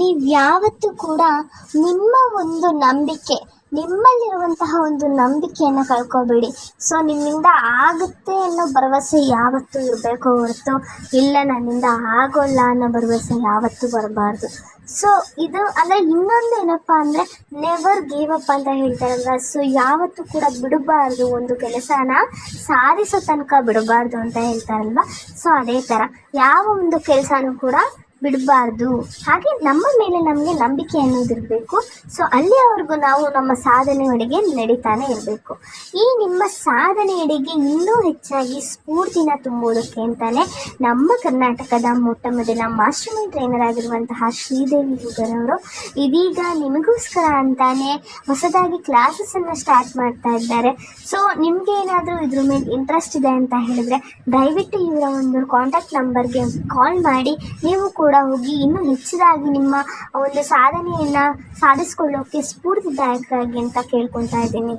ನೀವು ಯಾವತ್ತೂ ಕೂಡ ನಿಮ್ಮ ಒಂದು ನಂಬಿಕೆ, ನಿಮ್ಮಲ್ಲಿರುವಂತಹ ಒಂದು ನಂಬಿಕೆಯನ್ನು ಕಳ್ಕೊಬೇಡಿ. ಸೊ ನಿಮ್ಮಿಂದ ಆಗುತ್ತೆ ಅನ್ನೋ ಭರವಸೆ ಯಾವತ್ತೂ ಇರಬೇಕು ಹೊರತು ಇಲ್ಲ ನನ್ನಿಂದ ಆಗೋಲ್ಲ ಅನ್ನೋ ಭರವಸೆ ಯಾವತ್ತೂ ಬರಬಾರ್ದು. ಸೊ ಇದು ಅಂದರೆ ಇನ್ನೊಂದು ಏನಪ್ಪ ಅಂದರೆ ನೆವರ್ ಗಿವ್ ಅಪ್ ಅಂತ ಹೇಳ್ತಾರಲ್ವ. ಸೊ ಯಾವತ್ತೂ ಕೂಡ ಬಿಡಬಾರ್ದು, ಒಂದು ಕೆಲಸನ ಸಾಧಿಸೋ ತನಕ ಬಿಡಬಾರ್ದು ಅಂತ ಹೇಳ್ತಾರಲ್ವ. ಸೊ ಅದೇ ಥರ ಯಾವ ಒಂದು ಕೆಲಸನೂ ಕೂಡ ಬಿಡಬಾರ್ದು. ಹಾಗೆ ನಮ್ಮ ಮೇಲೆ ನಮಗೆ ನಂಬಿಕೆ ಅನ್ನೋದಿರಬೇಕು. ಸೊ ಅಲ್ಲಿಯವರೆಗೂ ನಾವು ನಮ್ಮ ಸಾಧನೆಯೆಡೆಗೆ ನಡೀತಾನೆ ಇರಬೇಕು. ಈ ನಿಮ್ಮ ಸಾಧನೆಯೆಡೆಗೆ ಇನ್ನೂ ಹೆಚ್ಚಾಗಿ ಸ್ಫೂರ್ತಿನ ತುಂಬೋದಕ್ಕೆ ಅಂತಲೇ ನಮ್ಮ ಕರ್ನಾಟಕದ ಮೊಟ್ಟ ಮೊದಲ ಮಾಸ್ಟರ್ ಮೈಂಡ್ ಟ್ರೈನರ್ ಆಗಿರುವಂತಹ ಶ್ರೀದೇವಿ ಅವರು ಇದೀಗ ನಿಮಗೋಸ್ಕರ ಅಂತಾನೆ ಹೊಸದಾಗಿ ಕ್ಲಾಸಸನ್ನು ಸ್ಟಾರ್ಟ್ ಮಾಡ್ತಾ ಇದ್ದಾರೆ. ಸೊ ನಿಮಗೆ ಏನಾದರೂ ಇದ್ರ ಮೇಲೆ ಇಂಟ್ರೆಸ್ಟ್ ಇದೆ ಅಂತ ಹೇಳಿದ್ರೆ ದಯವಿಟ್ಟು ಇವರ ಒಂದು ಕಾಂಟ್ಯಾಕ್ಟ್ ನಂಬರ್ಗೆ ಕಾಲ್ ಮಾಡಿ ನೀವು ಕೂಡ ಹೋಗಿ ಇನ್ನೂ ಹೆಚ್ಚಿದಾಗಿ ನಿಮ್ಮ ಒಂದು ಸಾಧನೆಯನ್ನು ಸಾಧಿಸ್ಕೊಳ್ಳೋಕ್ಕೆ ಸ್ಫೂರ್ತಿದಾಯಕರಾಗಿ ಅಂತ ಕೇಳ್ಕೊತಾ ಇದ್ದೀನಿ.